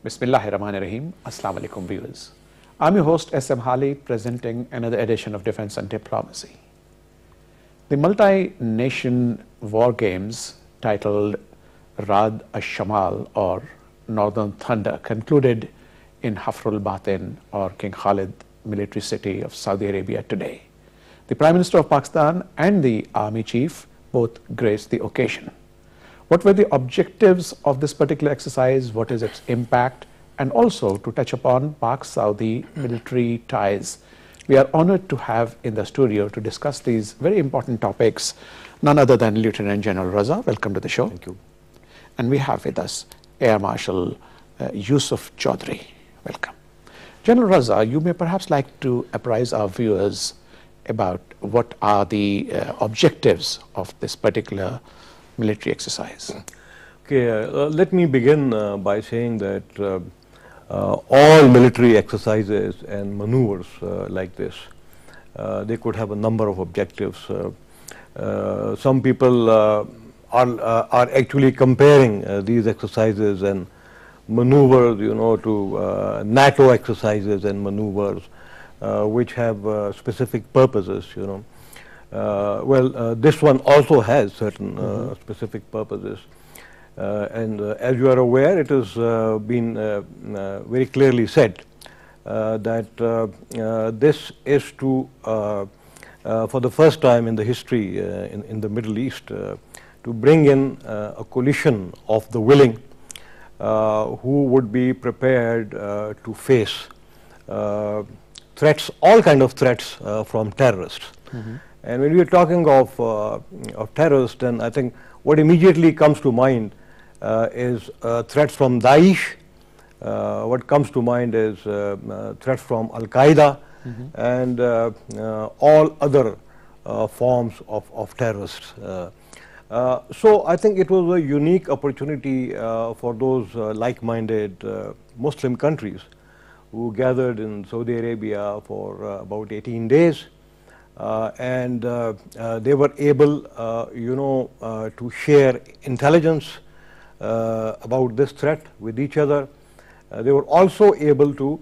Bismillahirrahmanirrahim. Assalamu alaikum viewers. I'm your host SM Hali, presenting another edition of Defense and Diplomacy. The multi-nation war games titled Raad Al Shamal or Northern Thunder concluded in Hafr Al-Batin or King Khaled Military City of Saudi Arabia today. The Prime Minister of Pakistan and the Army Chief both graced the occasion. What were the objectives of this particular exercise? What is its impact? And also to touch upon Pak-Saudi military ties. We are honored to have in the studio to discuss these very important topics none other than Lieutenant General Raza. Welcome to the show. Thank you. And we have with us Air Marshal Yusuf Chaudhry. Welcome. General Raza, you may perhaps like to apprise our viewers about what are the objectives of this particular military exercise. Okay, let me begin by saying that all military exercises and maneuvers like this, they could have a number of objectives. Some people are actually comparing these exercises and maneuvers, to NATO exercises and maneuvers, which have specific purposes, this one also has certain specific purposes. And as you are aware, it has been very clearly said that this is to, for the first time in the history in the Middle East, to bring in a coalition of the willing who would be prepared to face threats, all kind of threats from terrorists. And when we are talking of terrorists, then I think what immediately comes to mind is threats from Daesh. What comes to mind is threats from Al-Qaeda and all other forms of terrorists. So I think it was a unique opportunity for those like-minded Muslim countries who gathered in Saudi Arabia for about 18 days. And they were able, to share intelligence about this threat with each other. They were also able to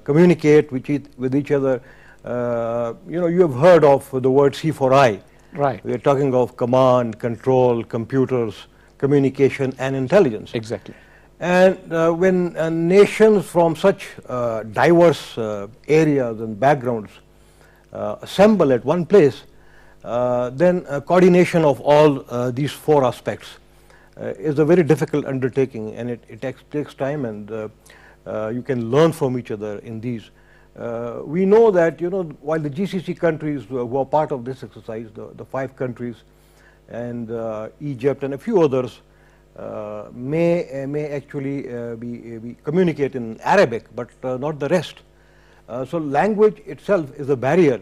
communicate with each other. You have heard of the word C4I. Right. We are talking of command, control, computers, communication, and intelligence. Exactly. And when nations from such diverse areas and backgrounds assemble at one place, then coordination of all these four aspects is a very difficult undertaking, and it takes time, and you can learn from each other in these. We know that while the GCC countries who are part of this exercise, the 5 countries and Egypt and a few others may actually be communicate in Arabic, but not the rest. So language itself is a barrier,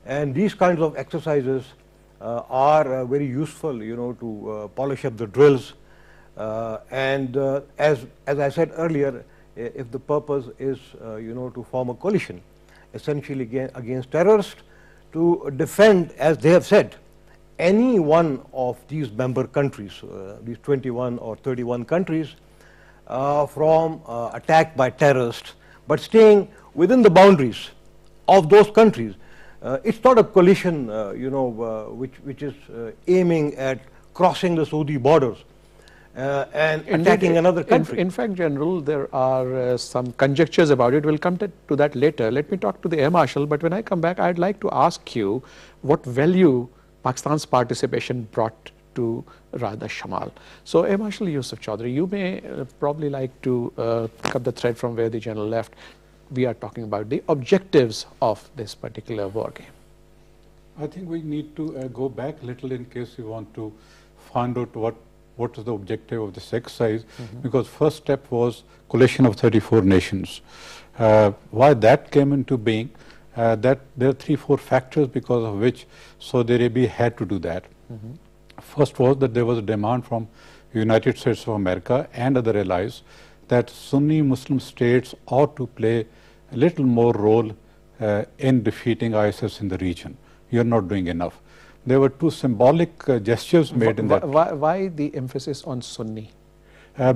and these kinds of exercises are very useful, to polish up the drills. And as I said earlier, if the purpose is, to form a coalition, essentially against terrorists, to defend, as they have said, any one of these member countries, these 21 or 31 countries, from attack by terrorists, but staying within the boundaries of those countries. It's not a coalition, which is aiming at crossing the Saudi borders and attacking another country. In fact, General, there are some conjectures about it. We'll come to that later. Let me talk to the Air Marshal, but when I come back, I'd like to ask you what value Pakistan's participation brought to Ra'ad Al Shamal. So, Air Marshal Yusuf Chaudhry, you may probably like to cut the thread from where the General left. We are talking about the objectives of this particular war game. I think we need to go back a little in case we want to find out what is the objective of this exercise, because first step was coalition of 34 nations. Why that came into being, that there are 3-4 factors because of which Saudi Arabia had to do that. First was that there was a demand from United States of America and other allies that Sunni Muslim states ought to play a little more role in defeating ISIS in the region. You are not doing enough. There were 2 symbolic gestures made in that. Why the emphasis on Sunni?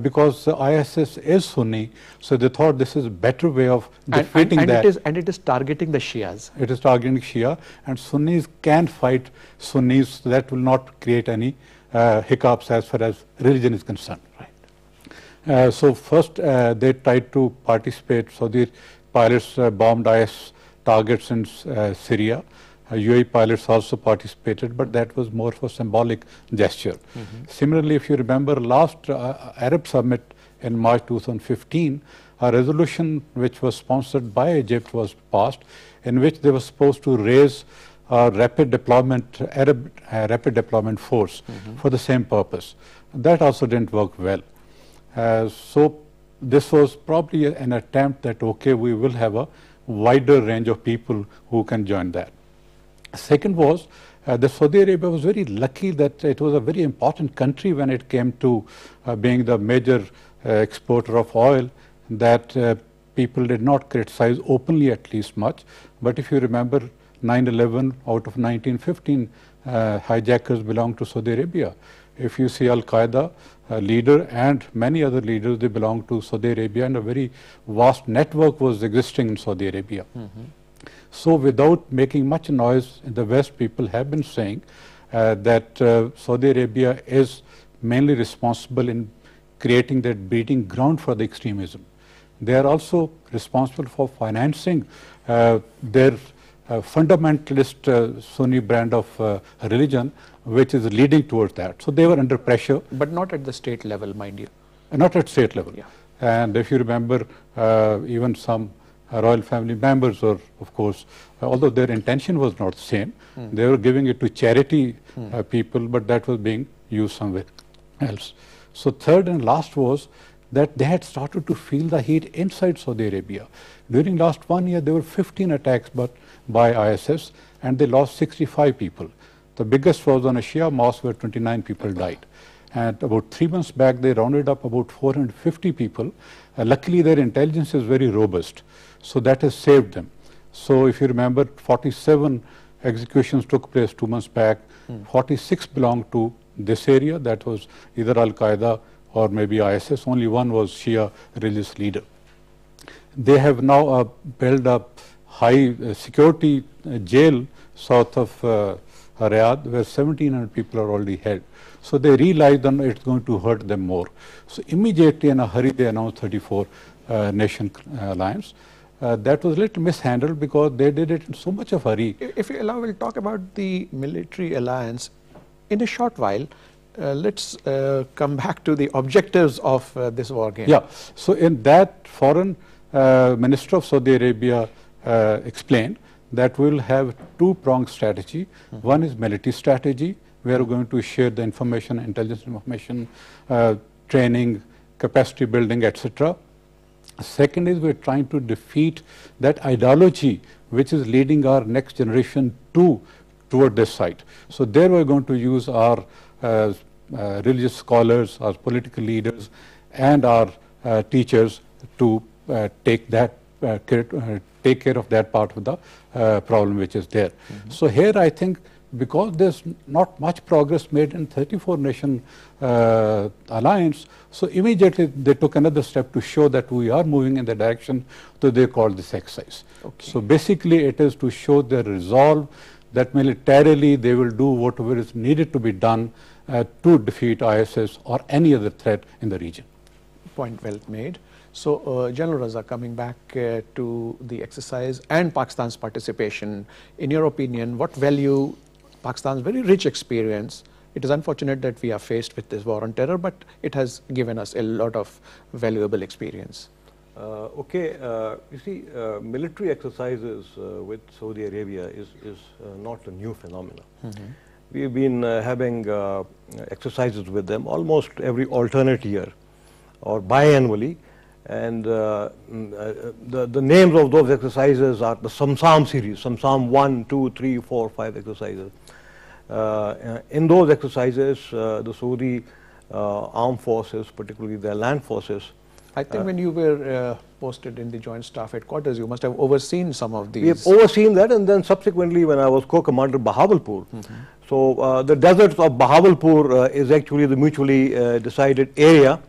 because ISS is Sunni, so they thought this is a better way of defeating that. And it is targeting the Shias. It is targeting Shia, and Sunnis can fight Sunnis, so that will not create any hiccups as far as religion is concerned. Right. So first they tried to participate, so the pilots bombed IS targets in Syria. UAE pilots also participated, but that was more for symbolic gesture. Similarly, if you remember last Arab summit in March 2015, a resolution which was sponsored by Egypt was passed, in which they were supposed to raise a rapid deployment, Arab rapid deployment force for the same purpose. That also didn't work well. So this was probably an attempt that, okay, we will have a wider range of people who can join that. Second was, the Saudi Arabia was very lucky that it was a very important country when it came to being the major exporter of oil, that people did not criticize openly at least much. But if you remember, 9/11 out of 1915 hijackers belong to Saudi Arabia. If you see Al-Qaeda leader and many other leaders, they belong to Saudi Arabia, and a very vast network was existing in Saudi Arabia. So without making much noise in the West, people have been saying that Saudi Arabia is mainly responsible in creating that breeding ground for the extremism. They are also responsible for financing their fundamentalist Sunni brand of religion, which is leading towards that. So they were under pressure. But not at the state level, mind you. Not at state level. Yeah. And if you remember, even some royal family members, or of course, although their intention was not the same, they were giving it to charity people, but that was being used somewhere else. So third and last was that they had started to feel the heat inside Saudi Arabia. During last 1 year, there were 15 attacks by ISS, and they lost 65 people. The biggest was on a Shia mosque where 29 people died. And about 3 months back, they rounded up about 450 people. Luckily, their intelligence is very robust, so that has saved them. So if you remember, 47 executions took place 2 months back. 46 belonged to this area, that was either Al-Qaeda or maybe ISS. Only one was Shia religious leader. They have now built up high security jail south of Riyadh, where 1,700 people are already held. So they realized that it's going to hurt them more. So immediately in a hurry, they announced 34 nation alliance. That was a little mishandled because they did it in so much of a hurry. If you allow, we'll talk about the military alliance in a short while. Let's come back to the objectives of this war game. Yeah. So in that, foreign minister of Saudi Arabia explained that we'll have two-pronged strategy. One is military strategy, where we're going to share the information, intelligence information, training, capacity building, etc. Second is we're trying to defeat that ideology which is leading our next generation toward this side. So there we're going to use our religious scholars, our political leaders, and our teachers to take care of that part of the problem which is there. So here I think, because there's not much progress made in 34 nation alliance, so immediately they took another step to show that we are moving in the direction that they call this exercise. Okay. So basically it is to show their resolve that militarily they will do whatever is needed to be done to defeat ISIS or any other threat in the region. Point well made. So, General Raza, coming back to the exercise and Pakistan's participation, in your opinion, what value Pakistan's very rich experience? It is unfortunate that we are faced with this war on terror, but it has given us a lot of valuable experience. You see, military exercises with Saudi Arabia is not a new phenomenon. We've been having exercises with them almost every alternate year or biannually, and the names of those exercises are the Samsam series, Samsam 1, 2, 3, 4, 5 exercises. In those exercises, the Saudi armed forces, particularly their land forces, I think when you were posted in the Joint Staff Headquarters, you must have overseen some of these. We have overseen that, and then subsequently when I was co-commander Bahawalpur. So the deserts of Bahawalpur is actually the mutually decided area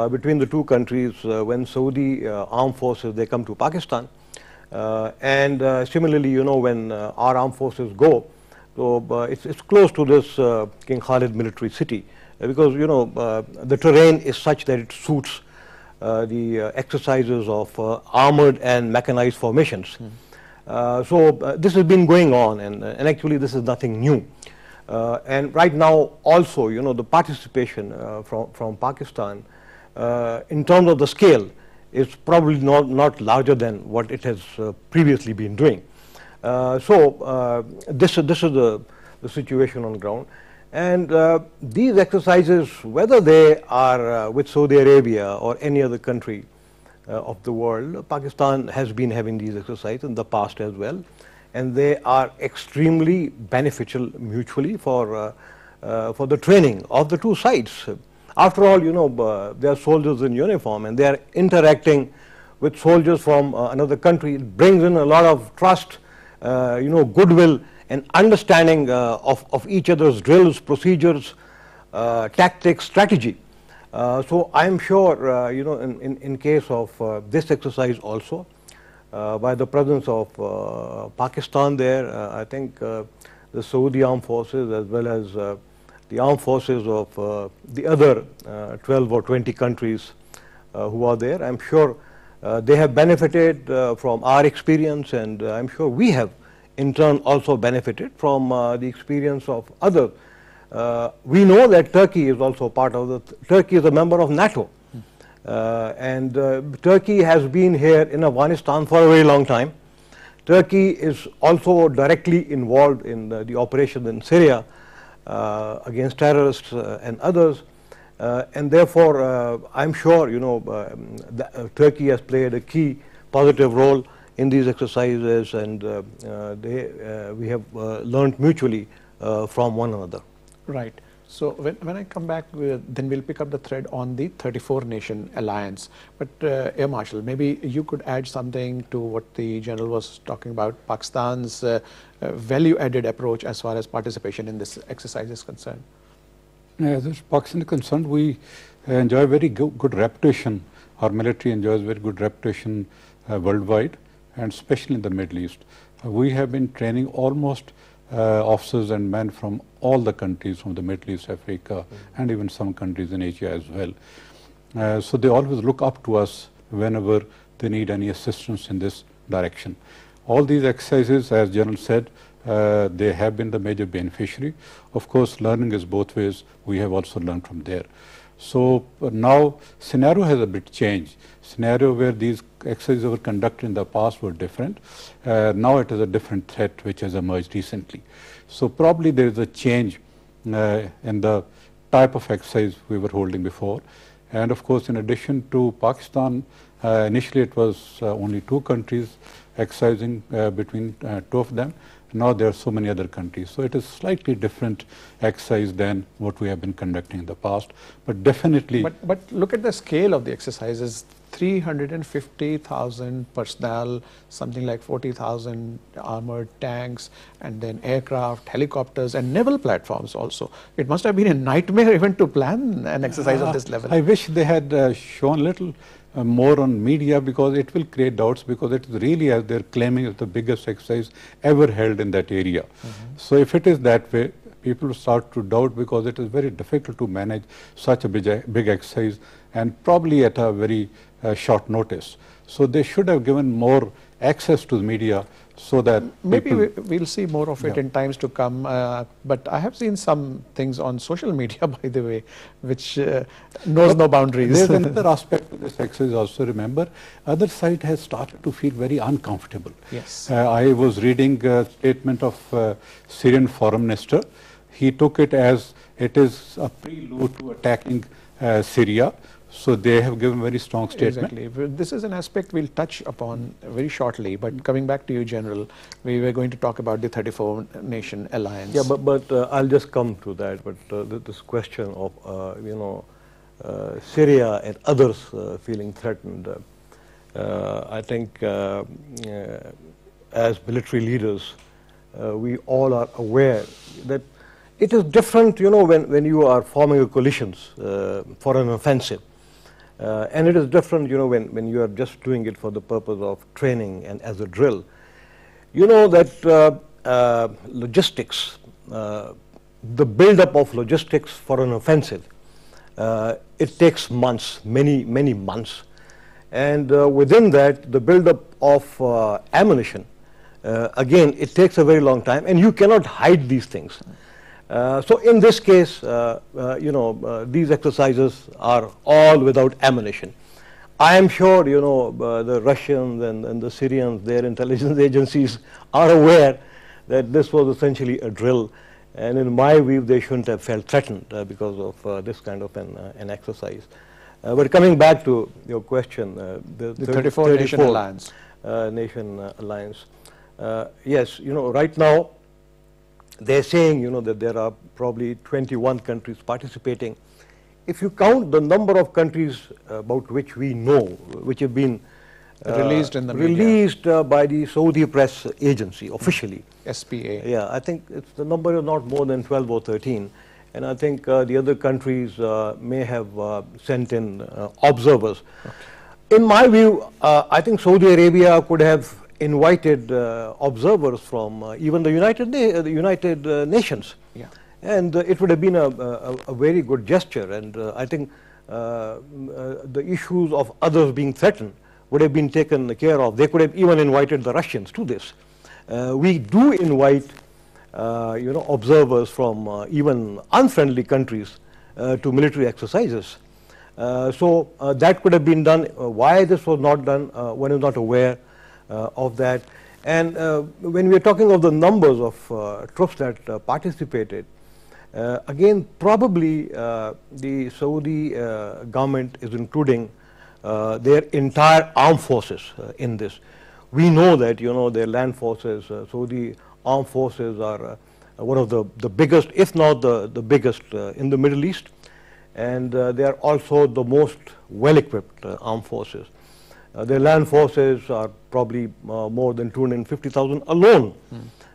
between the two countries when Saudi armed forces, they come to Pakistan. And similarly, you know, when our armed forces go, so it's close to this King Khaled Military City, because, you know, the terrain is such that it suits the exercises of armored and mechanized formations. So this has been going on, and actually this is nothing new. And right now also, you know, the participation from Pakistan in terms of the scale is probably not larger than what it has previously been doing. So this is the situation on the ground. And these exercises, whether they are with Saudi Arabia or any other country of the world, Pakistan has been having these exercises in the past as well, and they are extremely beneficial mutually for the training of the two sides. After all, you know, they are soldiers in uniform, and they are interacting with soldiers from another country. It brings in a lot of trust, you know, goodwill, and understanding of each other's drills, procedures, tactics, strategy. So I am sure, you know, in case of this exercise also, by the presence of Pakistan there, I think the Saudi armed forces as well as the armed forces of the other 12 or 20 countries who are there, I am sure they have benefited from our experience, and I am sure we have in turn also benefited from the experience of others. We know that Turkey is also part of Turkey is a member of NATO, and Turkey has been here in Afghanistan for a very long time. Turkey is also directly involved in the operation in Syria against terrorists and others, and therefore I'm sure, you know, Turkey has played a key positive role in these exercises, and we have learned mutually from one another. Right. So when I come back, then we'll pick up the thread on the 34-nation alliance. But Air Marshal, maybe you could add something to what the General was talking about, Pakistan's value-added approach as far as participation in this exercise is concerned. As far as Pakistan is concerned, we enjoy very good reputation. Our military enjoys very good reputation worldwide, and especially in the Middle East. We have been training almost officers and men from all the countries from the Middle East, Africa, and even some countries in Asia as well. So they always look up to us whenever they need any assistance in this direction. All these exercises, as General said, they have been the major beneficiary. Of course, learning is both ways. We have also learned from there. So now scenario has a bit changed. Scenario where these exercises were conducted in the past were different. Now it is a different threat which has emerged recently. So probably there is a change in the type of exercise we were holding before. And of course, in addition to Pakistan, initially it was only two countries exercising between two of them. Now there are so many other countries. So it is slightly different exercise than what we have been conducting in the past. But definitely... But look at the scale of the exercises. 350,000 personnel, something like 40,000 armored tanks, and then aircraft, helicopters, and naval platforms also. It must have been a nightmare even to plan an exercise of this level. I wish they had shown a little more on media, because it will create doubts, because it is really, as they're claiming, is the biggest exercise ever held in that area. So if it is that way, people start to doubt, because it is very difficult to manage such a big exercise, and probably at a very short notice. So they should have given more access to the media, so that maybe we'll see more of it in times to come. But I have seen some things on social media, by the way, which knows no boundaries. There's another aspect of this exercise also. Remember, other side has started to feel very uncomfortable. Yes. I was reading a statement of Syrian foreign minister. He took it as it is a prelude to attacking Syria. So they have given very strong statement. Exactly. This is an aspect we'll touch upon very shortly. But coming back to you, General, we were going to talk about the 34-nation alliance. Yeah, but I'll just come to that. But this question of you know, Syria and others feeling threatened, I think as military leaders, we all are aware that it is different, you know, when you are forming a coalitions for an offensive. And it is different, when you are just doing it for the purpose of training and as a drill. You know that logistics, the build-up of logistics for an offensive, it takes months, many months. And within that, the build-up of ammunition, again, it takes a very long time, and you cannot hide these things. So in this case, these exercises are all without ammunition. I am sure, the Russians and the Syrians, their intelligence agencies are aware that this was essentially a drill, and in my view, they shouldn't have felt threatened because of this kind of an exercise. But coming back to your question, the 34 Nation Alliance. Nation Alliance. Yes, right now, they're saying, that there are probably 21 countries participating. If you count the number of countries about which we know, which have been released in the released by the Saudi press agency officially, SPA. Yeah, I think the number is not more than 12 or 13, and I think the other countries may have sent in observers. Okay. In my view, I think Saudi Arabia could have invited observers from even the United Nations. Yeah. And it would have been a very good gesture, and I think the issues of others being threatened would have been taken care of. They could have even invited the Russians to this. We do invite observers from even unfriendly countries to military exercises. So that could have been done. Why this was not done, one is not aware of that. And when we are talking of the numbers of troops that participated, again, probably the Saudi government is including their entire armed forces in this. We know that, their land forces, Saudi armed forces are one of the biggest, if not the biggest in the Middle East. And they are also the most well-equipped armed forces. Their land forces are probably more than 250,000 alone.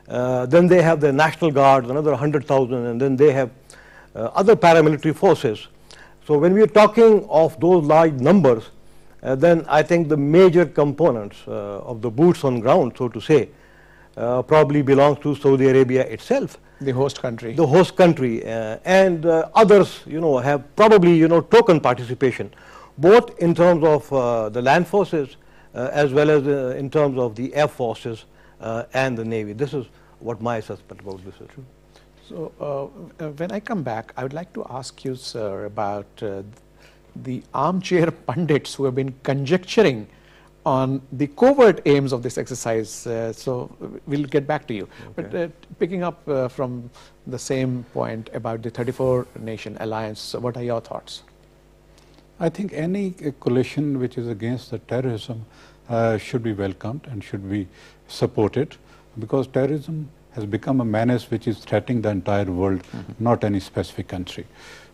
Then they have the National Guards, another 100,000, and then they have other paramilitary forces. So when we are talking of those large numbers, then I think the major components of the boots on ground, so to say, probably belongs to Saudi Arabia itself. The host country. The host country, and others, have probably, token participation, both in terms of the land forces as well as in terms of the air forces and the Navy. This is what my assessment about this is. So when I come back, I would like to ask you, sir, about the armchair pundits who have been conjecturing on the covert aims of this exercise. So we'll get back to you. Okay. But picking up from the same point about the 34 Nation Alliance, what are your thoughts? I think any coalition which is against the terrorism should be welcomed and should be supported, because terrorism has become a menace which is threatening the entire world, not any specific country.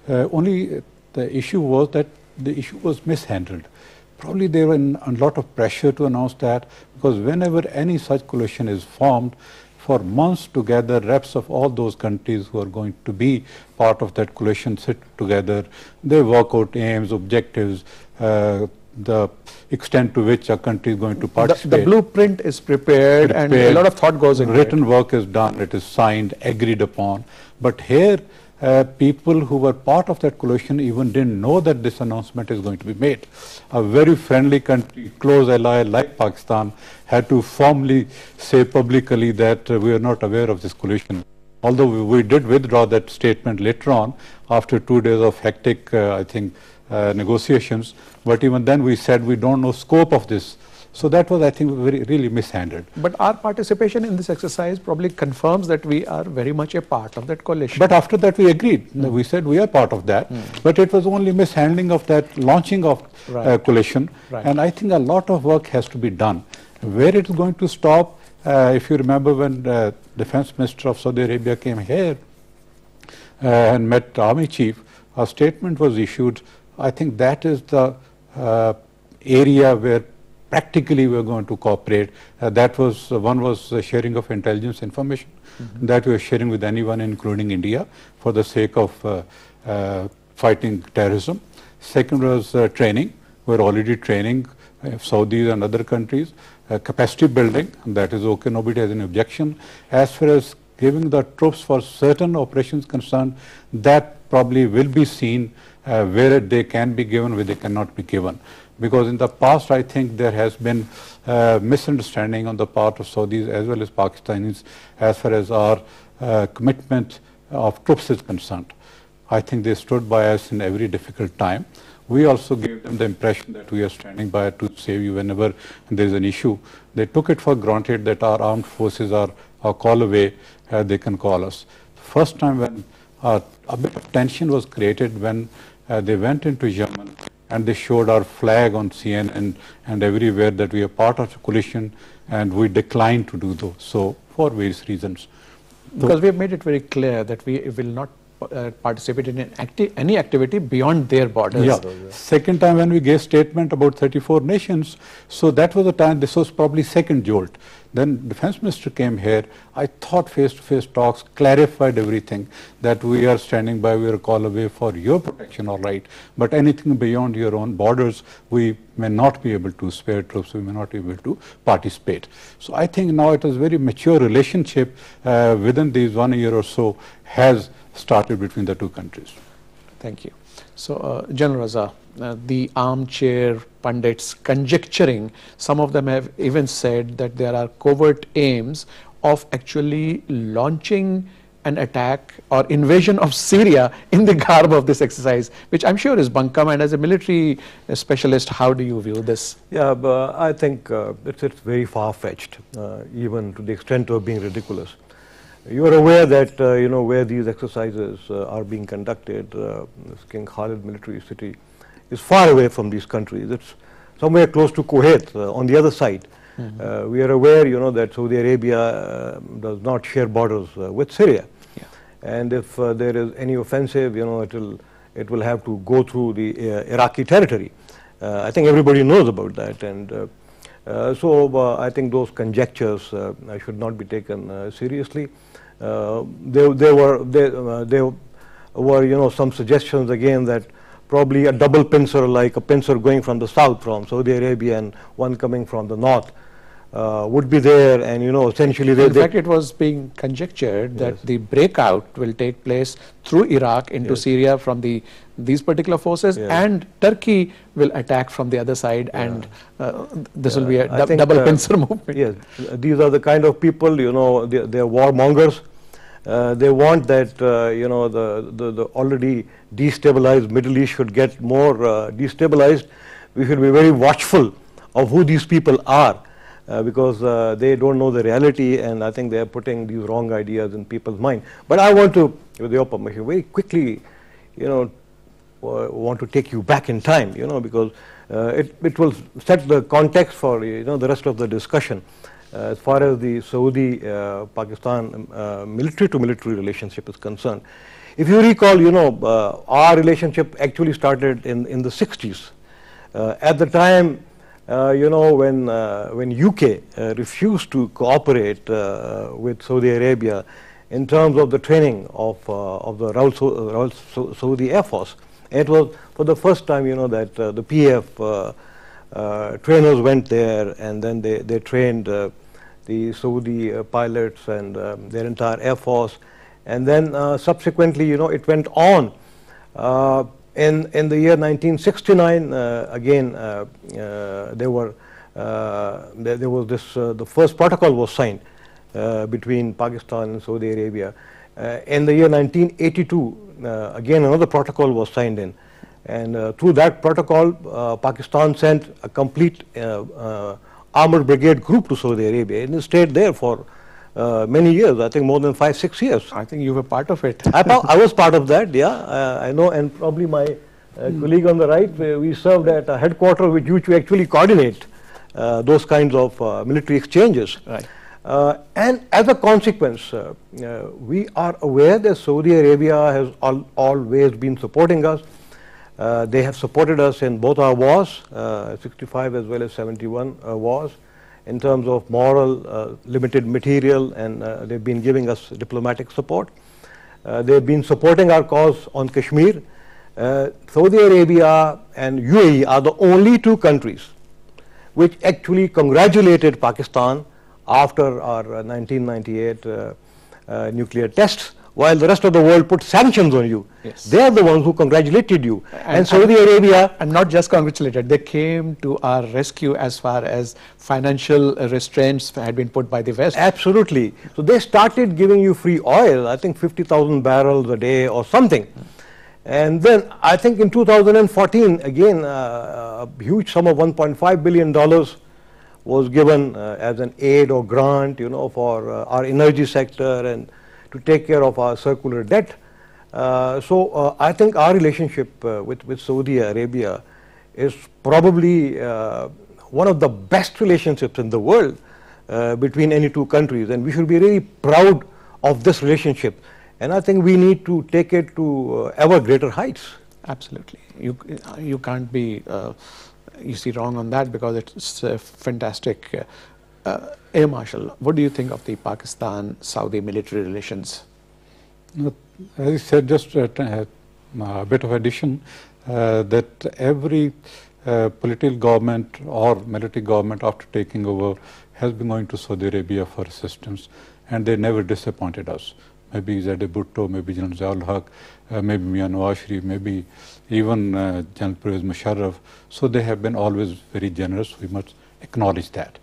Only the issue was that the issue was mishandled. Probably there was a lot of pressure to announce that, because whenever any such coalition is formed, for months together, reps of all those countries who are going to be part of that coalition sit together, they work out aims, objectives, the extent to which a country is going to participate. The blueprint is prepared and a lot of thought goes into it. Written work is done, it is signed, agreed upon. But here, people who were part of that coalition even didn't know that this announcement is going to be made. A very friendly country, close ally like Pakistan, had to formally say publicly that we are not aware of this coalition. Although we did withdraw that statement later on, after 2 days of hectic, I think, negotiations, but even then we said we don't know scope of this. So that was, I think, really mishandled. But our participation in this exercise probably confirms that we are very much a part of that coalition. But after that we agreed. We said we are part of that. But it was only mishandling of that launching of coalition. Right. And I think a lot of work has to be done. Where it is going to stop, if you remember when the Defense Minister of Saudi Arabia came here and met the Army Chief, a statement was issued. I think that is the area where practically we are going to cooperate. That was one was the sharing of intelligence information that we are sharing with anyone, including India, for the sake of fighting terrorism. Second was training. We're already training Saudis and other countries. Capacity building, that is okay, nobody has an objection. As far as giving the troops for certain operations concerned, that probably will be seen where they can be given, where they cannot be given. Because in the past, I think there has been misunderstanding on the part of Saudis as well as Pakistanis as far as our commitment of troops is concerned. I think they stood by us in every difficult time. We also gave them the impression that we are standing by to save you whenever there is an issue. They took it for granted that our armed forces are a call away, they can call us. First time when a bit of tension was created when they went into Yemen and they showed our flag on CNN and everywhere that we are part of the coalition, and we declined to do so for various reasons. Because we have made it very clear that we will not participate in any activity beyond their borders. Yeah. Second time when we gave statement about 34 nations, so that was the time, this was probably second jolt. Then Defense Minister came here. I thought face-to-face talks clarified everything, that we are standing by, we are a call away for your protection, all right, but anything beyond your own borders, we may not be able to spare troops, we may not be able to participate. So I think now it is very mature relationship within these 1 year or so has started between the two countries. Thank you. So, General Raza, the armchair pundits conjecturing, some of them have even said that there are covert aims of actually launching an attack or invasion of Syria in the garb of this exercise, which I'm sure is bunkum. And as a military specialist, how do you view this? Yeah, but I think it's very far-fetched, even to the extent of being ridiculous. You are aware that, where these exercises are being conducted, this King Khaled Military City is far away from these countries. It's somewhere close to Kuwait, on the other side. Mm-hmm. We are aware, that Saudi Arabia does not share borders with Syria. Yeah. And if there is any offensive, it will have to go through the Iraqi territory. I think everybody knows about that. And so I think those conjectures should not be taken seriously. There were some suggestions again that probably a double pincer, like a pincer going from the south from Saudi Arabia and one coming from the north, would be there, and essentially in fact it was being conjectured that the breakout will take place through Iraq into Syria from these particular forces, and Turkey will attack from the other side, and this will be a double pincer movement. Yes, these are the kind of people, they are warmongers. They want that the already destabilized Middle East should get more destabilized. We should be very watchful of who these people are. Because they don't know the reality, and I think they are putting these wrong ideas in people's mind. But I want to, with your permission, very quickly, want to take you back in time, because it will set the context for the rest of the discussion as far as the Saudi-Pakistan military-to-military relationship is concerned. If you recall, our relationship actually started in the 60s. At the time, when UK refused to cooperate with Saudi Arabia in terms of the training of the Royal Saudi Air Force, it was for the first time, that the PF trainers went there, and then they trained the Saudi pilots and their entire Air Force, and then subsequently, it went on. In the year 1969, again, there was this. The first protocol was signed between Pakistan and Saudi Arabia. In the year 1982, again another protocol was signed in, and through that protocol, Pakistan sent a complete armored brigade group to Saudi Arabia, and it stayed there for many years, I think more than 5-6 years. I think you were part of it. I was part of that, yeah, I know, and probably my colleague on the right, we served at a headquarters which we actually coordinate those kinds of military exchanges. Right. And as a consequence, we are aware that Saudi Arabia has always been supporting us. They have supported us in both our wars, 65 as well as 71 wars, in terms of moral, limited material, and they've been giving us diplomatic support. They've been supporting our cause on Kashmir. Saudi Arabia and UAE are the only two countries which actually congratulated Pakistan after our 1998 nuclear tests, while the rest of the world put sanctions on you. Yes. They are the ones who congratulated you. And Saudi Arabia... And not just congratulated, they came to our rescue as far as financial restraints had been put by the West. Absolutely. So they started giving you free oil, I think 50,000 barrels a day or something. And then I think in 2014, again, a huge sum of $1.5 billion was given as an aid or grant, you know, for our energy sector and to take care of our circular debt. So I think our relationship with Saudi Arabia is probably one of the best relationships in the world between any two countries, and we should be really proud of this relationship. And I think we need to take it to ever greater heights. Absolutely. You can't be wrong on that, because it's a fantastic. Air Marshal, what do you think of the Pakistan-Saudi military relations? As I said, just a bit of addition, that every political government or military government after taking over has been going to Saudi Arabia for assistance, and they never disappointed us. Maybe Zade Bhutto, maybe General Ziaul Haq, maybe Mian Nawaz Sharif, maybe even General Pervez Musharraf. So they have been always very generous. We must acknowledge that.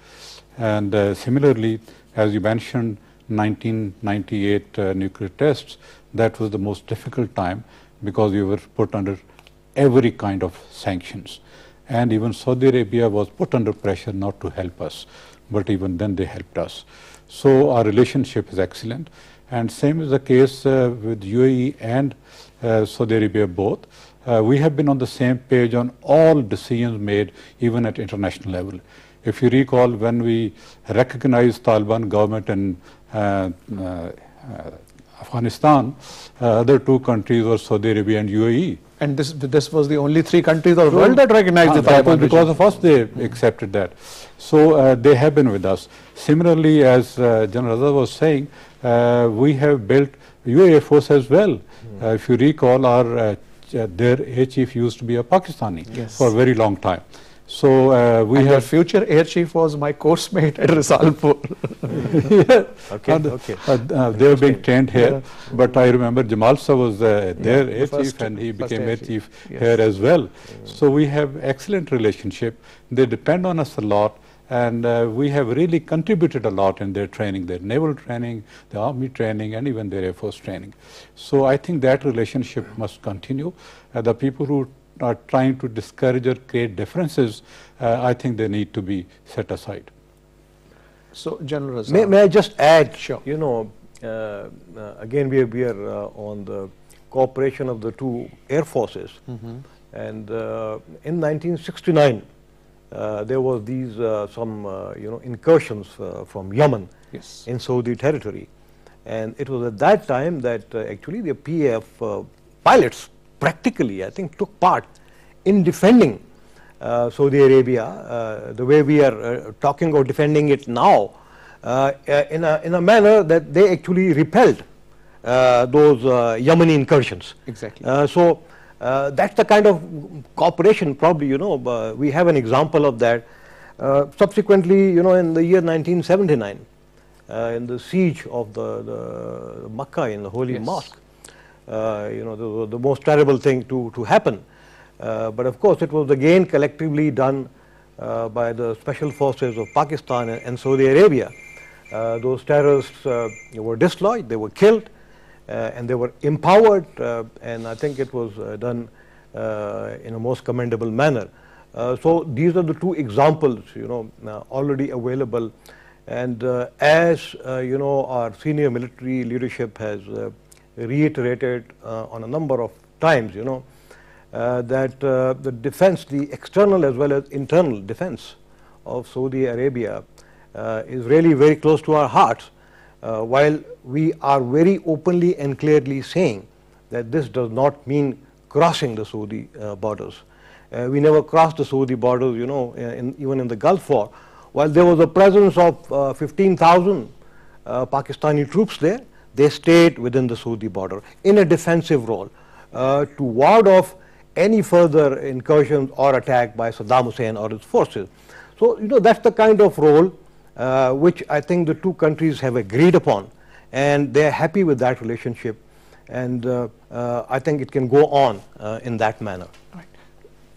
And similarly, as you mentioned, 1998 nuclear tests, that was the most difficult time because we were put under every kind of sanctions. And even Saudi Arabia was put under pressure not to help us, but even then they helped us. So our relationship is excellent. And same is the case with UAE and Saudi Arabia both. We have been on the same page on all decisions made, even at international level. If you recall, when we recognized Taliban government in Afghanistan, other two countries were Saudi Arabia and UAE. And this was the only three countries of the world that recognized the Taliban regime. Because of us, they accepted that. So they have been with us. Similarly, as General Azhar was saying, we have built UAE Air Force as well. If you recall, their air chief used to be a Pakistani for a very long time. So we have future air chief was my course mate at Risalpur. They were being trained here, but I remember Jamal Sir was their air chief, and he became air chief here as well. So we have excellent relationship. They depend on us a lot, and we have really contributed a lot in their training, their naval training, the army training, and even their air force training. So I think that relationship must continue. The people who are trying to discourage or create differences, I think they need to be set aside. So, General Razak, may I just add, sure. You know, again we are on the cooperation of the two air forces. And in 1969, there was these some incursions from Yemen in Saudi territory. And it was at that time that actually the PAF pilots practically, I think, took part in defending Saudi Arabia the way we are talking of defending it now, in a manner that they actually repelled those Yemeni incursions. Exactly. So that's the kind of cooperation, probably, we have an example of that. Subsequently, in the year 1979, in the siege of the Makkah, in the Holy Mosque, the most terrible thing to happen. But of course, it was again collectively done by the special forces of Pakistan and Saudi Arabia. Those terrorists were dislodged, they were killed, and they were empowered, and I think it was done in a most commendable manner. So these are the two examples, already available. And as our senior military leadership has reiterated on a number of times, that the defense, the external as well as internal defense of Saudi Arabia is really very close to our hearts, while we are very openly and clearly saying that this does not mean crossing the Saudi borders. We never crossed the Saudi borders, even in the Gulf War. While there was a presence of 15,000 Pakistani troops there, they stayed within the Saudi border in a defensive role to ward off any further incursions or attack by Saddam Hussein or his forces. So, that's the kind of role which I think the two countries have agreed upon, and they are happy with that relationship, and I think it can go on in that manner. Right.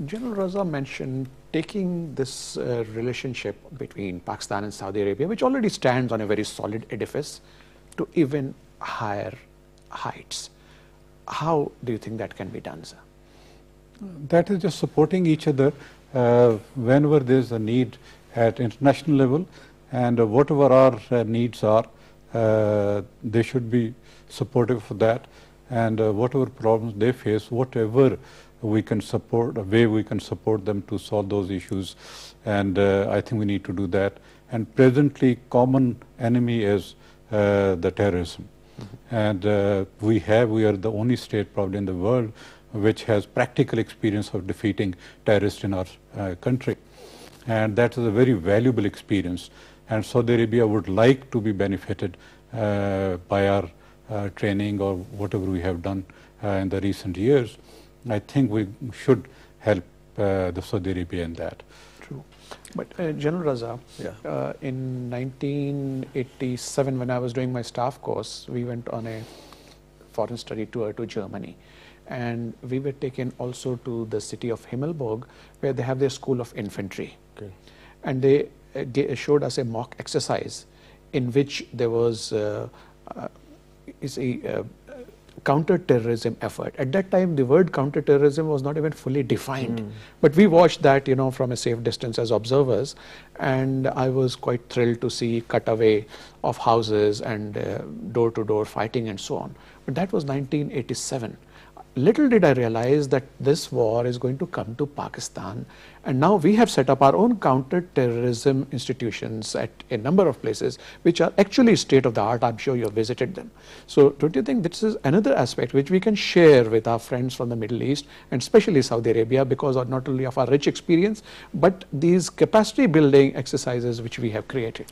General Raza mentioned taking this relationship between Pakistan and Saudi Arabia, which already stands on a very solid edifice, to even higher heights. How do you think that can be done, sir? That is just supporting each other whenever there is a need at international level, and whatever our needs are, they should be supportive for that, and whatever problems they face, whatever we can support, a way we can support them to solve those issues, and I think we need to do that. And presently, common enemy is the terrorism, and we are the only state probably in the world which has practical experience of defeating terrorists in our country, and that is a very valuable experience. And Saudi Arabia would like to be benefited by our training or whatever we have done in the recent years. I think we should help the Saudi Arabia in that. True. But General Raza, in 1987, when I was doing my staff course, we went on a foreign study tour to Germany. And we were taken also to the city of Himmelburg, where they have their school of infantry. Okay. And they showed us a mock exercise in which there was a counter-terrorism effort. At that time, the word counter-terrorism was not even fully defined. But we watched that, from a safe distance as observers, and I was quite thrilled to see cutaway of houses and door-to-door fighting and so on. But that was 1987. Little did I realize that this war is going to come to Pakistan, and now we have set up our own counter-terrorism institutions at a number of places which are actually state-of-the-art. I'm sure you have visited them. So don't you think this is another aspect which we can share with our friends from the Middle East, and especially Saudi Arabia, because of not only of our rich experience, but these capacity building exercises which we have created?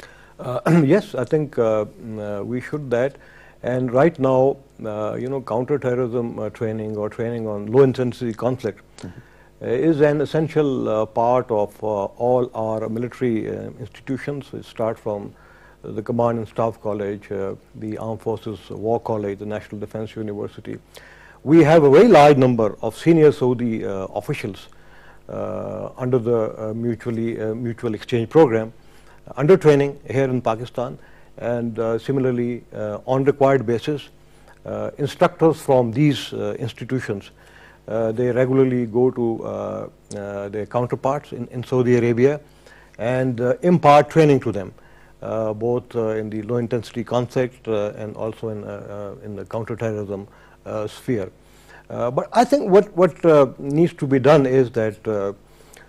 Yes, I think we should that. And right now, counter-terrorism training or training on low-intensity conflict is an essential part of all our military institutions. We start from the Command and Staff College, the Armed Forces War College, the National Defense University. We have a very large number of senior Saudi officials under the mutual exchange program, under training here in Pakistan. And similarly, on required basis, instructors from these institutions, they regularly go to their counterparts in Saudi Arabia and impart training to them, both in the low-intensity conflict and also in the counterterrorism sphere. But I think what needs to be done is that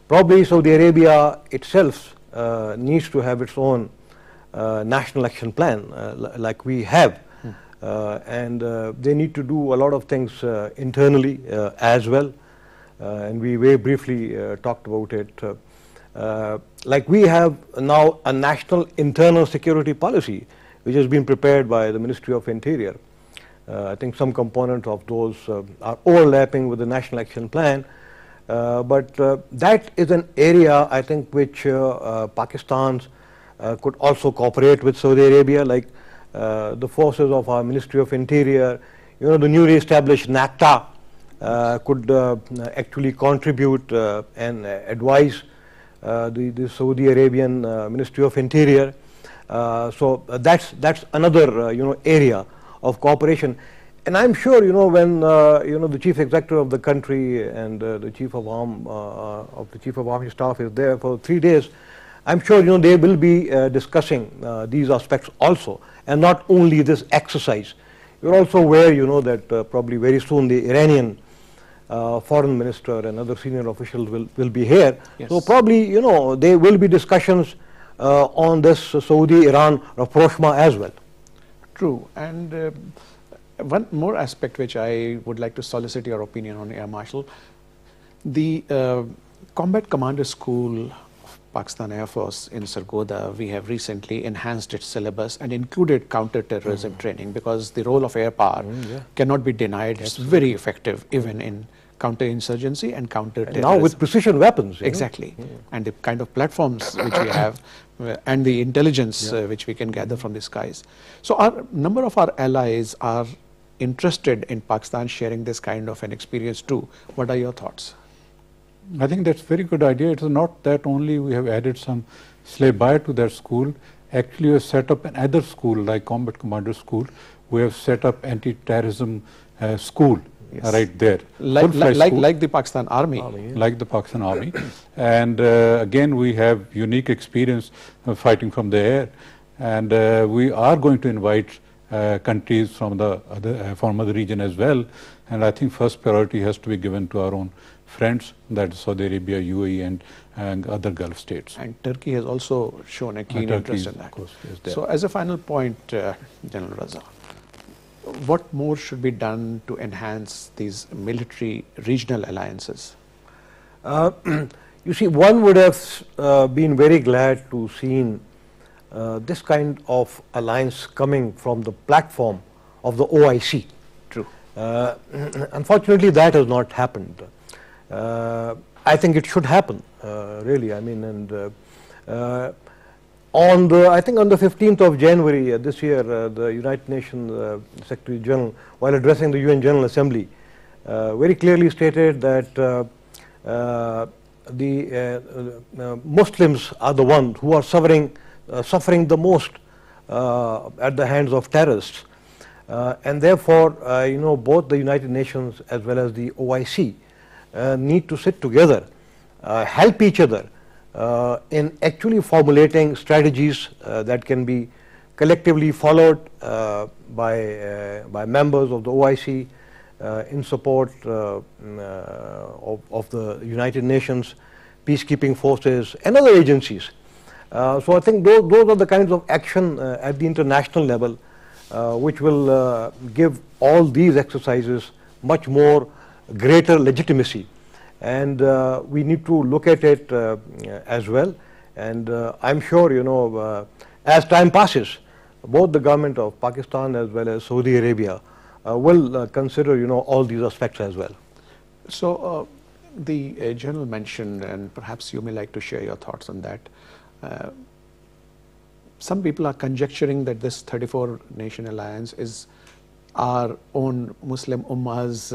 probably Saudi Arabia itself needs to have its own national action plan like we have, and they need to do a lot of things internally as well, and we very briefly talked about it. Like we have now a national internal security policy which has been prepared by the Ministry of Interior. I think some component of those are overlapping with the national action plan, but that is an area I think which Pakistan's could also cooperate with Saudi Arabia, like the forces of our Ministry of Interior, the newly established NACTA could actually contribute and advise the Saudi Arabian Ministry of Interior. So that's another area of cooperation. And I'm sure when the chief executive of the country and the chief of army staff is there for 3 days, I'm sure they will be discussing these aspects also, and not only this exercise. You're also aware that probably very soon the Iranian foreign minister and other senior officials will be here. Yes. So probably there will be discussions on this Saudi-Iran rapprochement as well. True. And one more aspect which I would like to solicit your opinion on, Air Marshal. The Combat Commander School Pakistan Air Force in Sargodha, we have recently enhanced its syllabus and included counter-terrorism training, because the role of air power cannot be denied. It's very effective even in counterinsurgency and counter-terrorism. Now with precision weapons. Exactly. And the kind of platforms which we have and the intelligence which we can gather from the skies. So a number of our allies are interested in Pakistan sharing this kind of an experience too. What are your thoughts? I think that's a very good idea. It is not that only we have added some slave buyer to that school. Actually, we have set up another school like Combat Commander School. We have set up anti-terrorism school right there. Like the Pakistan Army. Like the Pakistan Army. And again, we have unique experience of fighting from the air. And we are going to invite countries from the other region as well. And I think first priority has to be given to our own friends, that is Saudi Arabia, UAE and other Gulf states. And Turkey has also shown a keen interest in that. Of course, is so as a final point, General Raza, what more should be done to enhance these military regional alliances? You see, one would have been very glad to seen this kind of alliance coming from the platform of the OIC. True. Unfortunately, that has not happened. I think it should happen, really. I mean, and I think on the 15th of January this year, the United Nations Secretary General, while addressing the UN General Assembly, very clearly stated that the Muslims are the ones who are suffering the most at the hands of terrorists, and therefore, both the United Nations as well as the OIC need to sit together, help each other in actually formulating strategies that can be collectively followed by members of the OIC in support of the United Nations, peacekeeping forces and other agencies. So I think those are the kinds of action at the international level which will give all these exercises much more greater legitimacy, and we need to look at it as well. And I'm sure, as time passes, both the government of Pakistan as well as Saudi Arabia will consider, all these aspects as well. So the General mentioned, and perhaps you may like to share your thoughts on that. Some people are conjecturing that this 34-nation alliance is our own Muslim Ummah's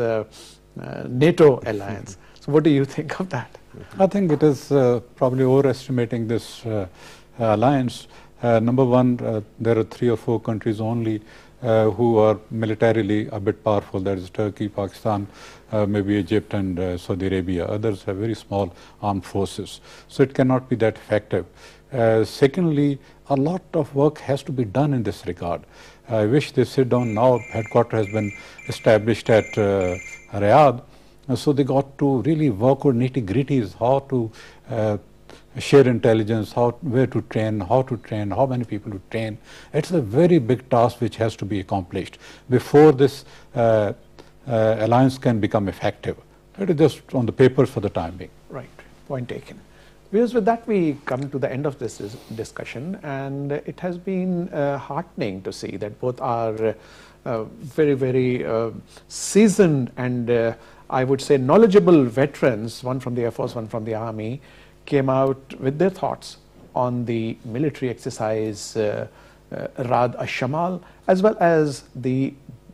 NATO alliance. So what do you think of that? I think it is probably overestimating this alliance. Number one, there are 3 or 4 countries only who are militarily a bit powerful. That is Turkey, Pakistan, maybe Egypt and Saudi Arabia. Others have very small armed forces. So it cannot be that effective. Secondly, a lot of work has to be done in this regard. I wish they sit down now. Headquarters has been established at Riyadh. So they got to really work on nitty-gritties, how to share intelligence, where to train, how many people to train. It's a very big task which has to be accomplished before this alliance can become effective. It is just on the papers for the time being. Right, point taken. Viewers, with that we come to the end of this discussion, and it has been heartening to see that both are very, very seasoned and I would say knowledgeable veterans, one from the Air Force, one from the Army, came out with their thoughts on the military exercise Raad Al Shamal, as well as the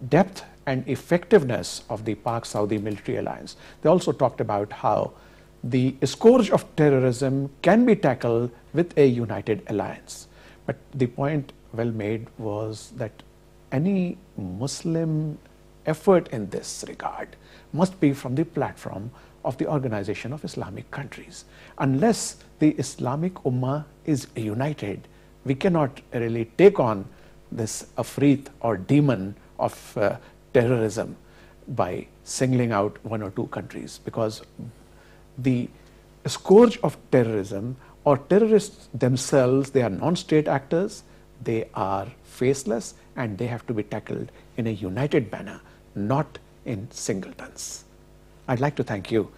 depth and effectiveness of the Pak-Saudi military alliance. They also talked about how the scourge of terrorism can be tackled with a united alliance. But the point well made was that any Muslim effort in this regard must be from the platform of the Organization of Islamic Countries. Unless the Islamic Ummah is united, we cannot really take on this afreet or demon of terrorism by singling out 1 or 2 countries, because the scourge of terrorism, or terrorists themselves, they are non-state actors, they are faceless, and they have to be tackled in a united manner, not in singletons. I'd like to thank you,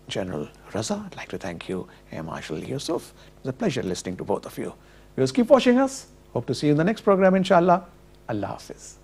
General Raza. I'd like to thank you, Air Marshal Yusuf. It was a pleasure listening to both of you. Viewers, keep watching us. Hope to see you in the next program, inshallah. Allah Hafiz.